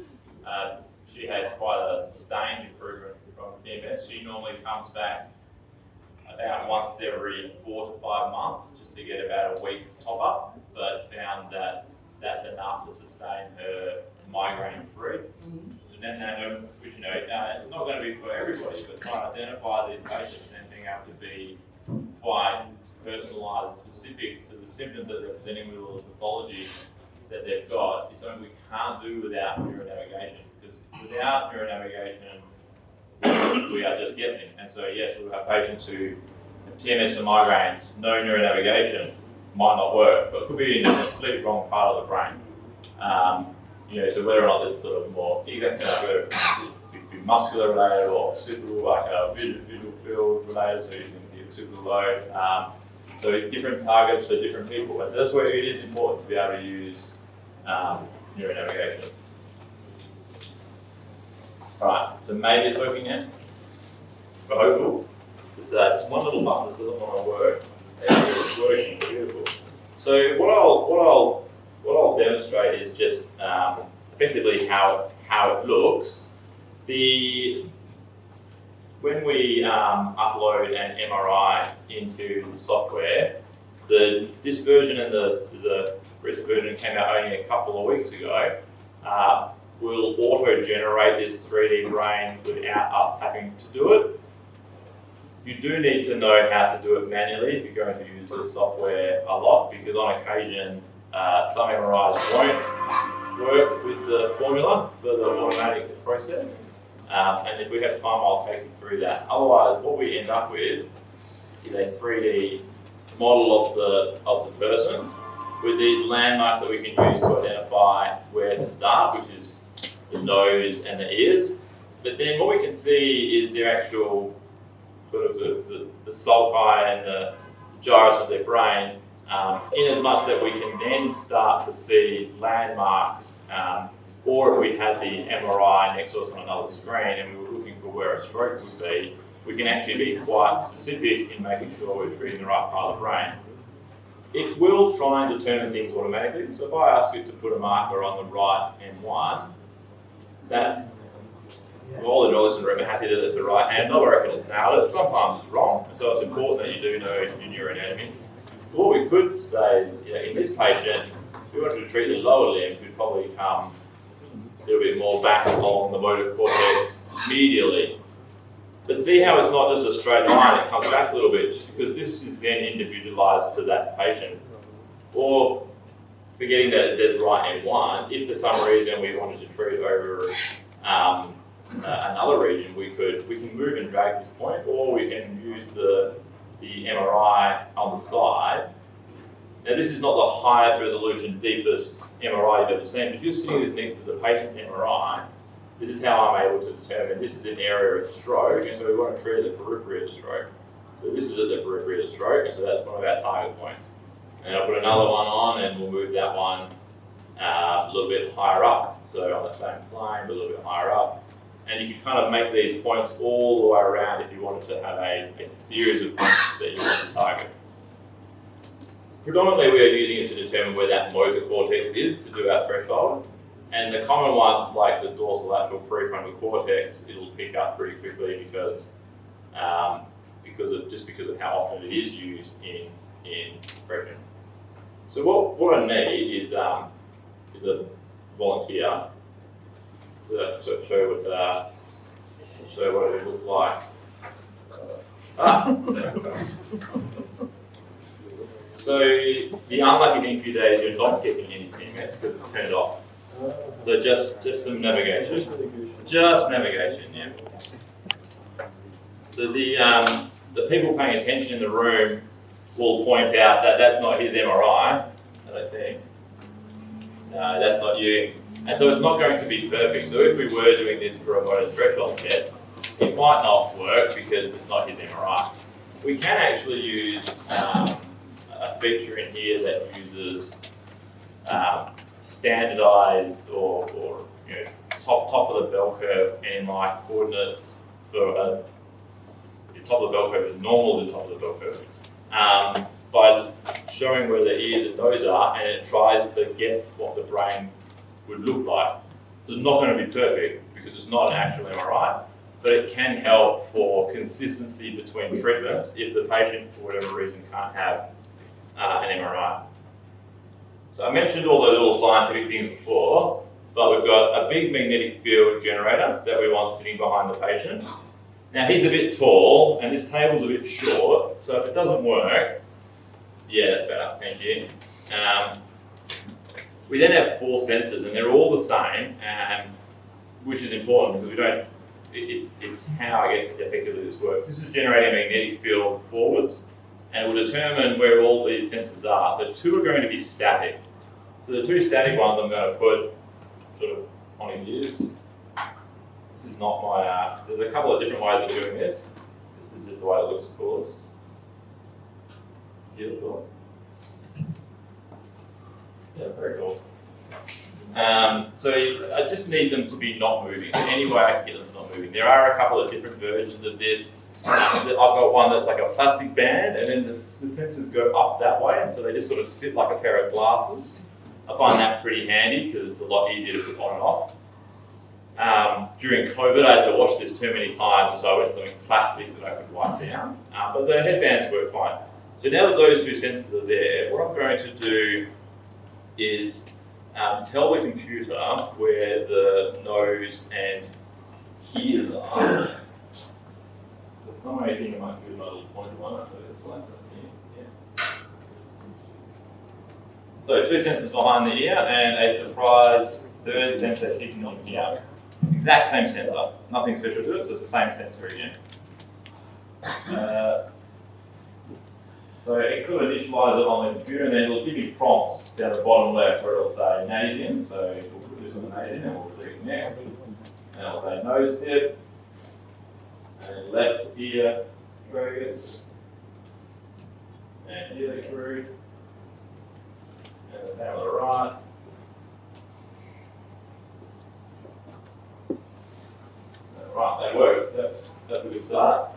She had quite a sustained improvement from TMS. She normally comes back about once every 4 to 5 months just to get about a week's top up, but found that that's enough to sustain her migraine free. Which it's not going to be for everybody, but trying to identify these patients and being able to be quite personalised and specific to the symptoms that they're presenting with or the pathology that they've got is something we can't do without neuronavigation. Because without neuronavigation, we are just guessing. And so yes, we'll have patients who have TMS for migraines, no neuronavigation, might not work, but could be in a completely wrong part of the brain. So whether or not this is sort of more whether it be muscular related or occipital, like a visual field related, so using the occipital lobe. So different targets for different people. And so that's where it is important to be able to use neuronavigation. Right, so maybe it's working now. We're hopeful. It's just one little button that doesn't want to work. It's working, beautiful. So what I'll demonstrate is just effectively how it looks. When we upload an MRI into the software, this version and the recent version came out only a couple of weeks ago. Will auto-generate this 3D brain without us having to do it. You do need to know how to do it manually if you're going to use the software a lot, because on occasion some MRIs won't work with the formula for the automatic process. And if we have time, I'll take you through that. Otherwise, what we end up with is a 3D model of the person with these landmarks that we can use to identify where to start, which is the nose and the ears. But then what we can see is their actual sort of the sulci and the gyrus of their brain, in as much that we can then start to see landmarks, or if we had the MRI next to us on another screen and we were looking for where a stroke would be, we can actually be quite specific in making sure we're treating the right part of the brain. It will try and determine things automatically. So if I ask it to put a marker on the right M1, that's, all the neurologists in the room are happy that it's the right hand. I reckon it's nailed it. Sometimes it's wrong, so it's important that you do know your neuroanatomy. What we could say is, in this patient, if we wanted to treat the lower limbs, we'd probably come a little bit more back along the motor cortex medially. But see how it's not just a straight line, it comes back a little bit, just because this is then individualized to that patient. Or, forgetting that it says right M1, if for some reason we wanted to treat over another region, we can move and drag this point, or we can use the MRI on the side. Now this is not the highest resolution, deepest MRI you've ever seen, but if you're sitting this next to the patient's MRI, this is how I'm able to determine this is an area of stroke, and so we want to treat the periphery of the stroke. So this is at the periphery of the stroke, and so that's one of our target points. And I'll put another one on, and we'll move that one a little bit higher up. So on the same plane, but a little bit higher up. And you can kind of make these points all the way around if you wanted to have a series of points that you want to target. Predominantly, we are using it to determine where that motor cortex is to do our threshold. And the common ones, like the dorsolateral prefrontal cortex, it'll pick up pretty quickly because of how often it is used in depression. So what I need is a volunteer to sort of show what it would look like. So the unlucky thing for you today is you're not getting any TMS because it's turned off. So just some navigation. Just navigation, yeah. So the people paying attention in the room will point out that that's not his MRI, I don't think. No, that's not you. And so it's not going to be perfect. So if we were doing this for a motor threshold test, it might not work because it's not his MRI. We can actually use a feature in here that uses standardized or top of the bell curve and coordinates for your top of the bell curve is normal to the top of the bell curve. By showing where the ears and nose are, and it tries to guess what the brain would look like. So it's not going to be perfect because it's not an actual MRI, but it can help for consistency between treatments if the patient, for whatever reason, can't have an MRI. So I mentioned all those little scientific things before, but we've got a big magnetic field generator that we want sitting behind the patient. Now he's a bit tall and this table's a bit short, so if it doesn't work, yeah, that's better, thank you. We then have 4 sensors and they're all the same, which is important because we don't, it's how I guess effectively this works. This is generating a magnetic field forwards and it will determine where all these sensors are. So 2 are going to be static. So the 2 static ones I'm going to put sort of on his ears. This is not my, there's a couple of different ways of doing this. This is just the way it looks coolest. Beautiful. Yeah, very cool. So I just need them to be not moving. So any way I can get them not moving. There are a couple of different versions of this. I've got one that's like a plastic band and then the sensors go up that way and so they just sort of sit like a pair of glasses. I find that pretty handy because it's a lot easier to put on and off. During COVID I had to wash this too many times so I went to something plastic that I could wipe down. But the headbands work fine. So now that those 2 sensors are there, what I'm going to do is tell the computer where the nose and ears are. So somewhere here you might do my little pointed one, so it's like here. Yeah. So 2 sensors behind the ear and a surprise 3rd sensor hidden on here. Exact same sensor, nothing special to it, so it's the same sensor again. So it sort of initialize it on the computer and then it'll give you prompts down the bottom left where it'll say nose in, so we'll put this on the nose in and we'll click next. And it'll say nose tip, and left ear tragus, and ear extrude, and the same on the right. Right, that works, that's a good start.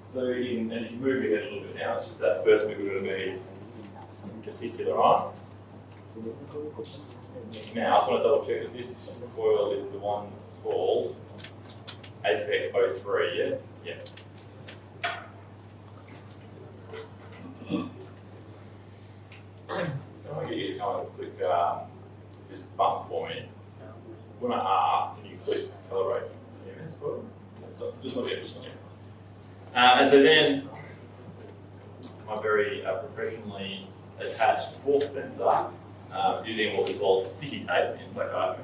So you can move your head a little bit now, it's just that first we're going to be particular on. Now I just want to double check that this coil is the one called APEC 03, yeah? Yeah. I want to get you to kind of click this button for me. When I ask, can you click calibrate TMS for it? Just not yet, just not yet. And so then, my very professionally attached 4th sensor, using what we call sticky tape in psychiatry.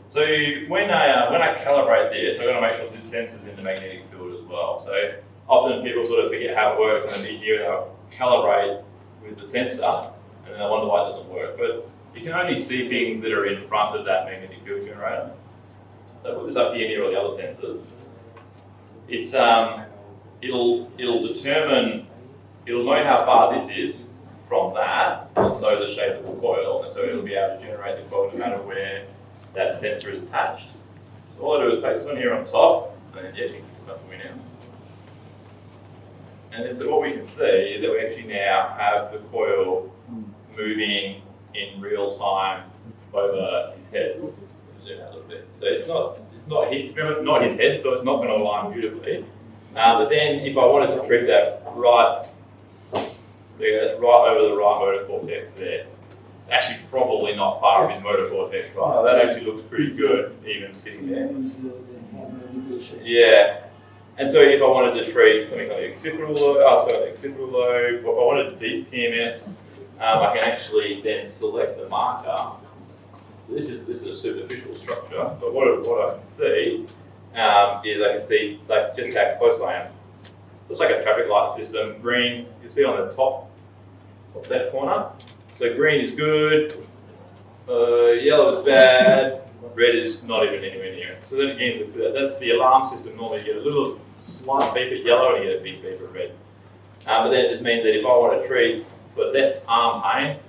So when I calibrate this, I've got to make sure this sensor's in the magnetic field as well. So often people sort of forget how it works and then they hear they'll calibrate with the sensor and then they wonder why it doesn't work. But you can only see things that are in front of that magnetic field generator. So I put this up here near all the other sensors. It's it'll determine, it'll know how far this is from that, it'll know the shape of the coil, and so it'll be able to generate the coil no matter where that sensor is attached. So all I do is place this one here on top, and then yeah, you can put that for me now. And then so what we can see is that we actually now have the coil moving in real time over his head. Zoom out a little bit. So it's not his head, so it's not going to align beautifully. But then if I wanted to treat that right, that's right over the right motor cortex there. It's actually probably not far of his motor cortex, right? That actually looks pretty good, even sitting there. Yeah. And so if I wanted to treat something like the occipital lobe, or if I wanted deep TMS, I can actually then select the marker. This is a superficial structure, but what I can see is I can see like just how close I am. So it's like a traffic light system. Green, you see on the top left corner. So green is good, yellow is bad, red is not even anywhere near it. So then again, that's the alarm system. Normally you get a little slight beep at yellow and you get a big beep at red. But then it just means that if I want to treat for left arm pain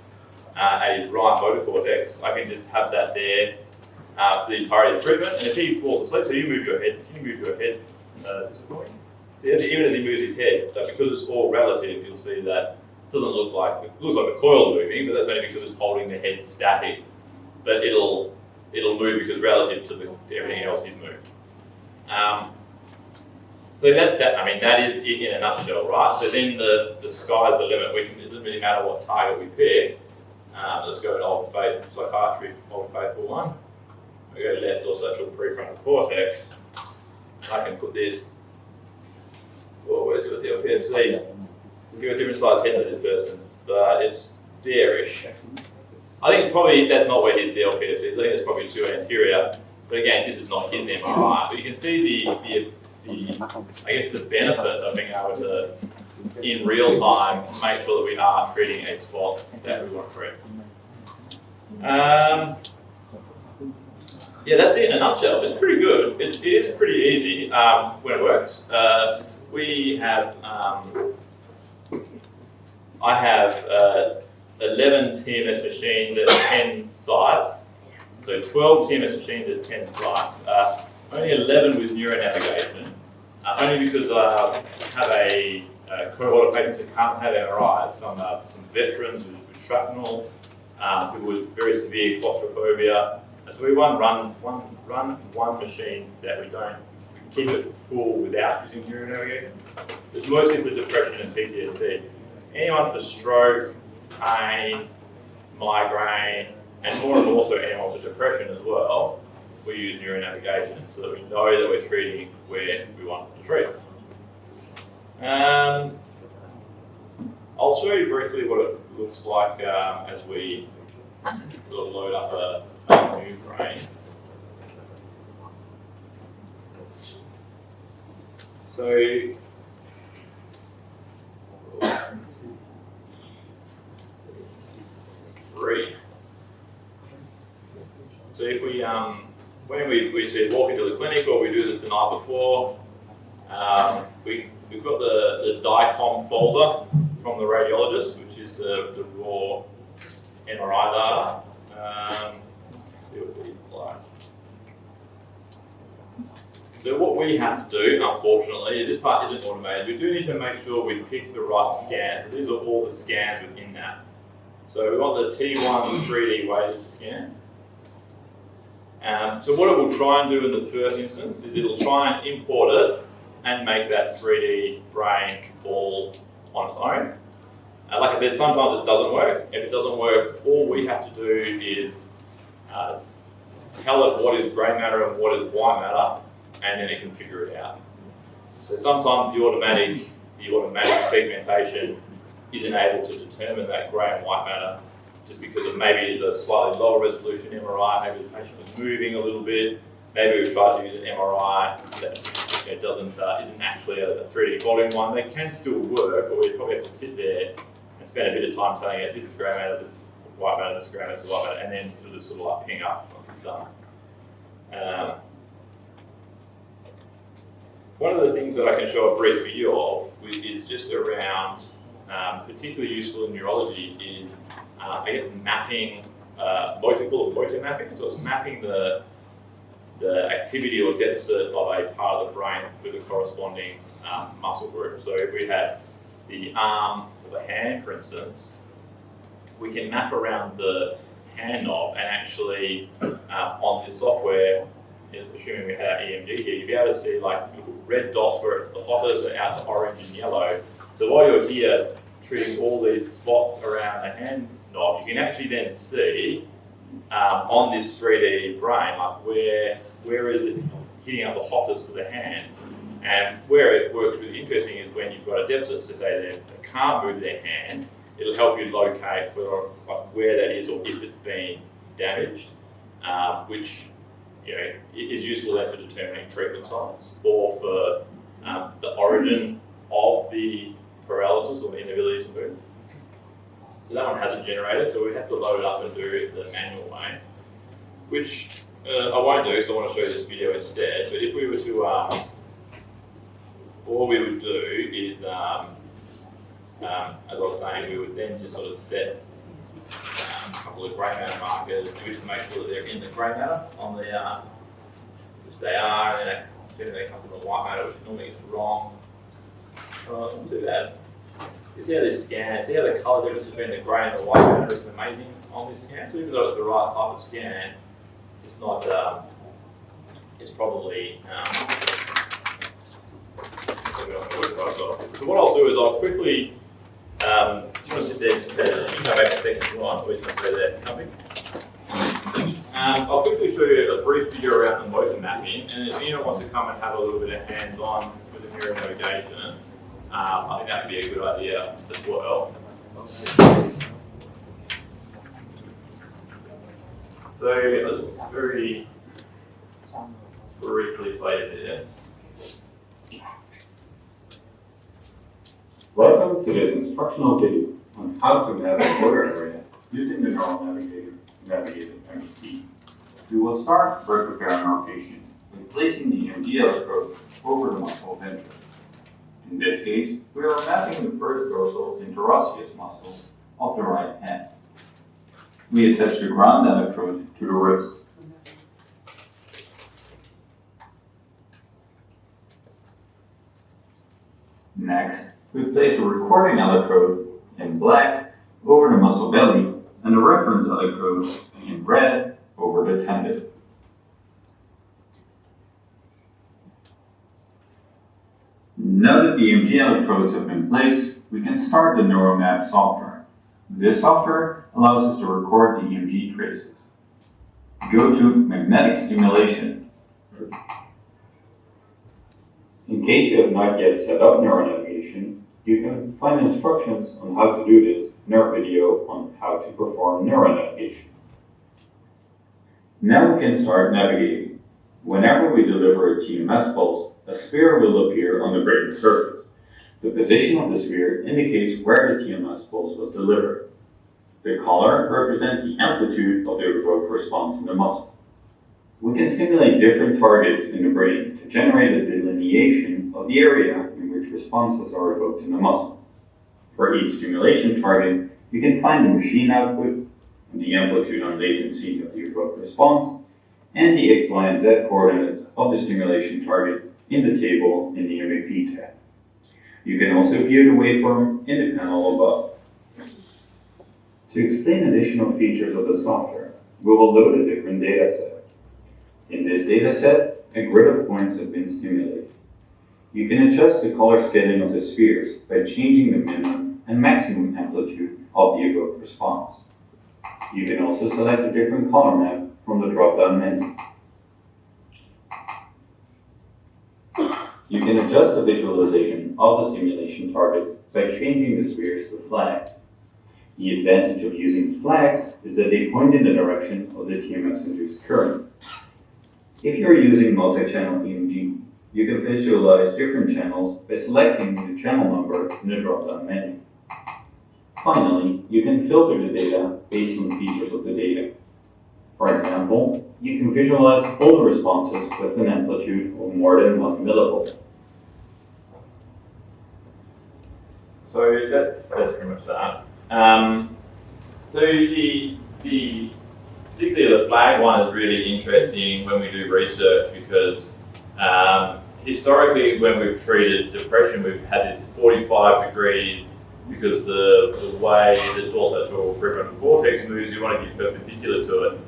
at his right motor cortex, I can just have that there for the entirety of the treatment. And if he falls asleep, so you move your head, can you move your head this way? See, even as he moves his head, but because it's all relative, you'll see that it doesn't look like, it looks like the coil's moving, but that's only because it's holding the head static. But it'll move because relative to everything else he's moved. So that is it in a nutshell, right? So then the sky's the limit. It doesn't really matter what target we pick. Let's go to old faithful psychiatry, old faithful one. We go left dorsolateral prefrontal cortex. And I can put this, where's your DLP? See, give a different size head to this person, but it's there-ish. I think probably that's not where his DLP is. I think it's probably too anterior. But again, this is not his MRI. But you can see the benefit of being able to, in real time, make sure that we are treating a spot that we want to treat. Yeah, that's it in a nutshell. It's pretty good. It is pretty easy when it works. We have, I have 11 TMS machines at 10 sites. So 12 TMS machines at 10 sites. Only 11 with neuronavigation. Only because I have a cohort of patients that can't have MRIs. Some veterans with shrapnel, people with very severe claustrophobia. And so we run one machine that we can keep it full without using neuronavigation. It's mostly for depression and PTSD. Anyone for stroke, pain, migraine, and more and also anyone for depression as well, we use neuronavigation so that we know that we're treating where we want to treat. I'll show you briefly what it looks like as we sort of load up a new brain. So, three. So if we, when we say walk into the clinic or we do this the night before, we've got the DICOM folder from the radiologist, which is the raw MRI data. Let's see what these like. So what we have to do, unfortunately, this part isn't automated. We do need to make sure we pick the right scan. So these are all the scans within that. So we want the T1 3D weighted scan. So what it will try and do in the first instance is it'll try and import it and make that 3D brain all on its own. Like I said, sometimes it doesn't work. If it doesn't work, all we have to do is tell it what is grey matter and what is white matter, and then it can figure it out. So sometimes the automatic segmentation isn't able to determine that grey and white matter just because it maybe is a slightly lower resolution MRI, maybe the patient was moving a little bit, maybe we've tried to use an MRI that isn't actually a 3D volume one. They can still work, but we probably have to sit there and spend a bit of time telling it this is grey matter, this is white matter, this is grey matter, this is white matter, and then it'll just sort of like ping up once it's done. One of the things that I can show a brief video of is just around, particularly useful in neurology, is mapping motor mapping. So it's mapping the activity or deficit of a part of the brain with a corresponding muscle group. So if we had the arm or the hand, for instance, we can map around the hand knob and actually on this software, assuming we had our EMG here, you'll be able to see like little red dots where it's the hottest and out to orange and yellow. So while you're here treating all these spots around the hand knob, you can actually then see on this 3D brain, like where is it hitting up the hottest for the hand. And where it works really interesting is when you've got a deficit, so say they can't move their hand, it'll help you locate where that is or if it's been damaged, which is useful then for determining treatment sites or for the origin of the paralysis or the inability to move. So that one hasn't generated, so we have to load it up and do it the manual way, which I won't do, so I want to show you this video instead. But if we were to, all we would do is, as I was saying, we would then just sort of set a couple of grey matter markers, and we just make sure that they're in the grey matter on the, which they are, and then they come from the white matter, which normally is wrong. Not too bad. You see how this scan, see how the colour difference between the grey and the white matter is amazing on this scan. So even though it's the right type of scan, it's not, it's probably, so what I'll do is I'll quickly, if you want to sit there, you can come back in a second if you want, or you just stay there, coming. I'll quickly show you a brief video around the motor mapping, and if anyone wants to come and have a little bit of hands-on with the neuronavigation, I think that would be a good idea as well. So I'll just very briefly play this. Welcome to this instructional video on how to map a border area using the Neuronavigation MEP. We will start by preparing our patient with placing the EMG electrodes over the muscle of interest. In this case, we are mapping the first dorsal interosseous muscle of the right hand. We attach the ground electrode to the wrist. Next, we place a recording electrode in black over the muscle belly and the reference electrode in red over the tendon. Now that the EMG electrodes have been placed, we can start the NeuroMap software. This software allows us to record the EMG traces. Go to Magnetic Stimulation. In case you have not yet set up Neuronavigation, you can find instructions on how to do this in our video on how to perform Neuronavigation. Now we can start navigating. Whenever we deliver a TMS pulse, a sphere will appear on the brain surface. The position of the sphere indicates where the TMS pulse was delivered. The color represents the amplitude of the evoked response in the muscle. We can stimulate different targets in the brain to generate a delineation of the area in which responses are evoked in the muscle. For each stimulation target, you can find the machine output, the amplitude and latency of the evoked response, and the X, Y, and Z coordinates of the stimulation target in the table in the MEP tab. You can also view the waveform in the panel above. To explain additional features of the software, we will load a different dataset. In this dataset, a grid of points have been stimulated. You can adjust the color scaling of the spheres by changing the minimum and maximum amplitude of the evoked response. You can also select a different color map from the drop-down menu. You can adjust the visualization of the stimulation targets by changing the spheres to flags. The advantage of using flags is that they point in the direction of the TMS-induced current. If you're using multi-channel EMG, you can visualize different channels by selecting the channel number in the drop-down menu. Finally, you can filter the data based on features of the data. For example, you can visualize all the responses with an amplitude of more than 1 millivolt. So that's pretty much that. So particularly the flag one is really interesting when we do research because historically when we've treated depression, we've had this 45 degrees because the way the dorsolateral prefrontal cortex moves, you want to be perpendicular to it.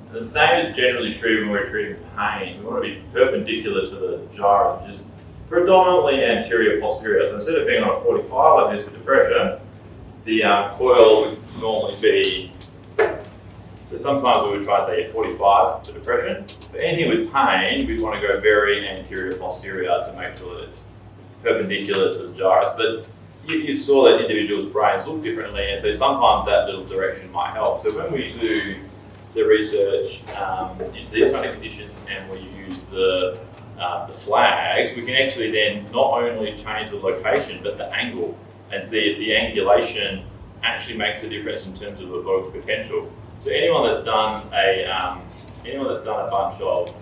And the same is generally true when we're treating pain. We want to be perpendicular to the gyrus, which is predominantly anterior posterior. So instead of being on a 45 like this for depression, the coil would normally be, so sometimes we would try to say 45 for depression. But anything with pain, we'd want to go very anterior posterior to make sure that it's perpendicular to the gyrus. But you saw that individuals' brains look differently, and so sometimes that little direction might help. So when we do the research into these kind of conditions and we use the flags, we can actually then not only change the location but the angle and see if the angulation actually makes a difference in terms of evoked potential. So anyone that's done a bunch of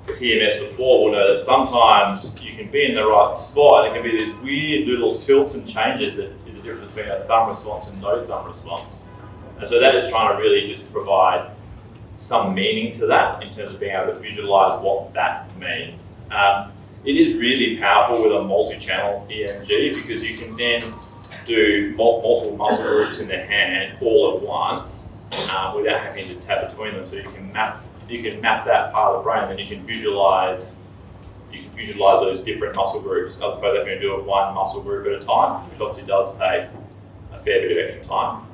TMS before will know that sometimes you can be in the right spot and it can be these weird little tilts and changes that is the difference between a thumb response and no thumb response. And so that is trying to really just provide some meaning to that in terms of being able to visualize what that means. it is really powerful with a multi-channel EMG because you can then do multiple muscle groups in the hand all at once without having to tab between them. So you can map that part of the brain, and then you can visualize those different muscle groups, as opposed to having to do it one muscle group at a time, which obviously does take a fair bit of extra time.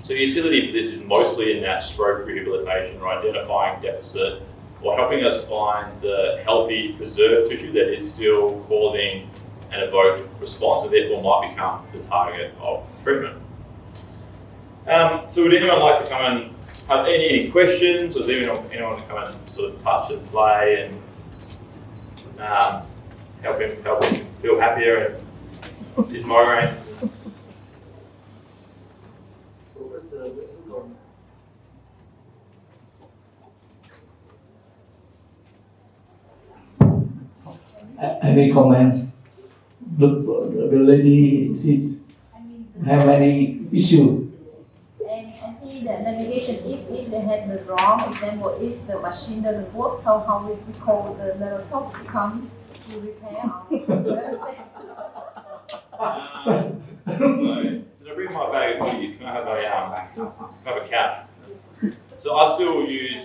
So the utility for this is mostly in that stroke rehabilitation or identifying deficit, or helping us find the healthy preserved tissue that is still causing an evoked response and therefore might become the target of treatment. So would anyone like to come and have any questions, or does anyone to come and sort of touch and play and help him feel happier and his migraines? Any comments? The lady have any issue? And see the navigation, if they had the wrong example, if the machine doesn't work, so how we call the neurosoft to come to repair our So to bring my bag of goodies, can I have a cap? So I still use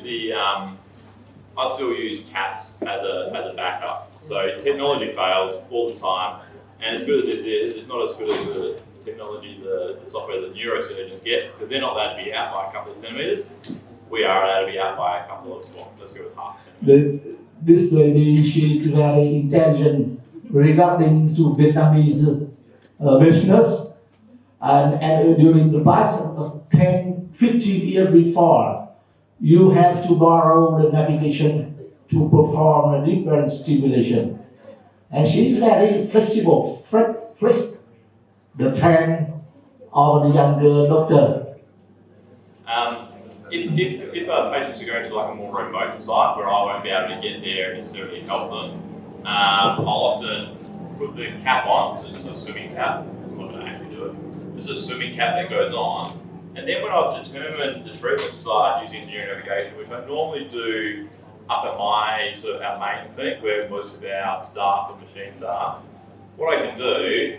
caps as a backup. So technology fails all the time, and as good as this is, it's not as good as the technology, the software that neurosurgeons get, because they're not allowed to be out by a couple of centimeters. We are allowed to be out by a couple of, well, let's go with half a centimeter. This lady, she's very intelligent regarding to Vietnamese business, and during the past 10, 15 years before, you have to borrow the navigation to perform a different stimulation. And she's very flexible, flex the trend of the younger doctor. If our patients are going to like a more remote site where I won't be able to get there and necessarily help them, I'll often put the cap on. So it's just a swimming cap. I'm not going to actually do it. It's a swimming cap that goes on. And then when I've determined the treatment site using neuronavigation, which I normally do up at my sort of our main clinic where most of our staff and machines are, what I can do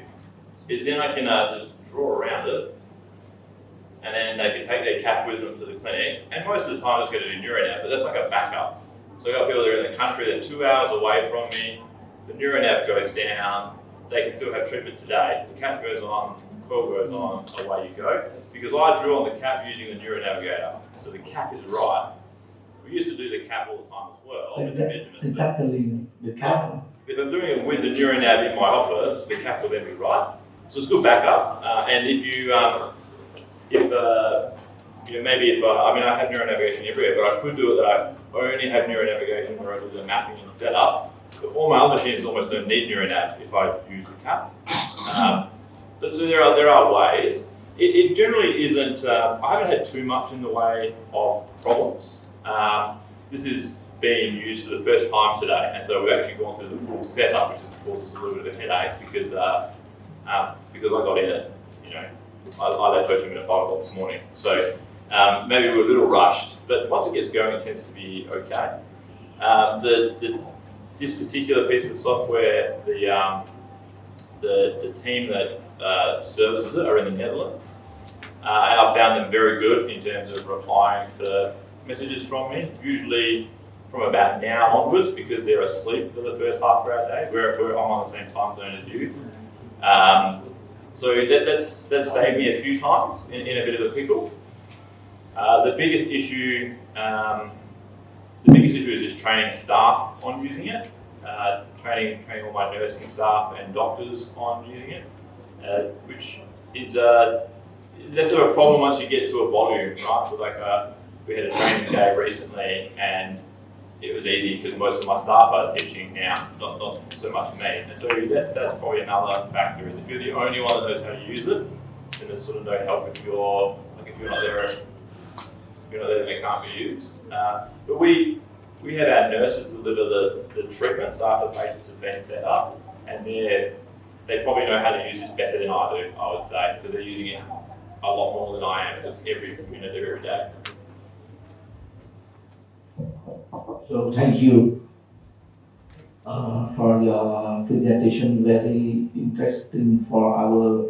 is then I can just draw around it, and then they can take their cap with them to the clinic. And most of the time it's going to do Neuronav, but that's like a backup. So I've got people that are in the country that are 2 hours away from me, the Neuronav goes down, they can still have treatment today. The cap goes on, the coil goes on, away you go. Because I drew on the cap using the Neuronavigator, so the cap is right. We used to do the cap all the time as well. Exactly, the cap. If I'm doing it with the Neuronav in my office, the cap will then be right. So it's good backup. And if you, I have neuronavigation everywhere, but I could do it that I only have neuronavigation where I do the mapping and setup. But all my other machines almost don't need neuronav if I use the cap. But so there are ways. It generally isn't. I haven't had too much in the way of problems. This is being used for the first time today, and so we've actually gone through the full setup, which has caused us a little bit of a headache because I got in it. I left coaching at 5 o'clock this morning, so maybe we're a little rushed. But once it gets going, it tends to be okay. This particular piece of software, the team that services it are in the Netherlands, and I found them very good in terms of replying to messages from me, usually from about now onwards because they're asleep for the first half of our day. I'm on the same time zone as you. So that's saved me a few times in a bit of a pickle. The biggest issue is just training staff on using it, training all my nursing staff and doctors on using it, which is less of a problem once you get to a volume, right? So we had a training day recently and it was easy because most of my staff are teaching now, not so much me. And so that's probably another factor, is if you're the only one that knows how to use it, then there's sort of no help if you're not there, then they can't be used. But we had our nurses deliver the treatments after the patients have been set up, and they probably know how to use this better than I do, I would say, because they're using it a lot more than I am, because every minute of every day. So thank you. for your presentation. Very interesting for our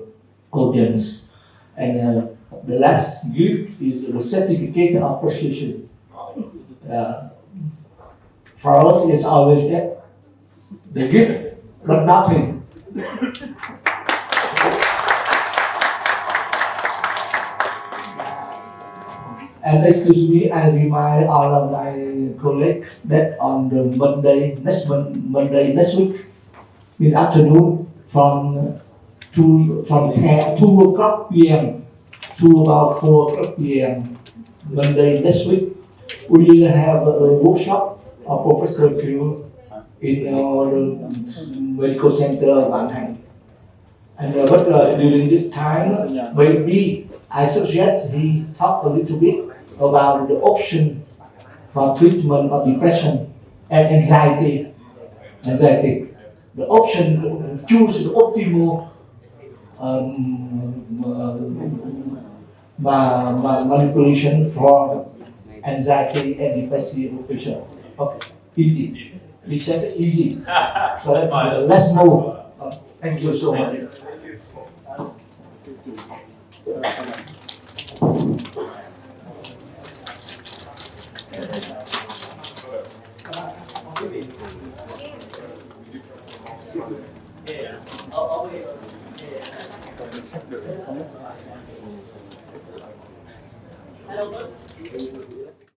audience. And the last gift is the certificate of appreciation. For us, it's always that the gift, but nothing. And excuse me, I remind all of my colleagues that on the Monday next week, in afternoon, from 2 o'clock p.m. to about 4 o'clock p.m. Monday next week, we will have a workshop of Professor Kyle in the medical center of Danang. And during this time, maybe I suggest he talk a little bit about the option for treatment of depression and anxiety. The option choose the optimal manipulation for anxiety and depressive patient. Okay, easy. We said it easy. So let's move. Thank you so much.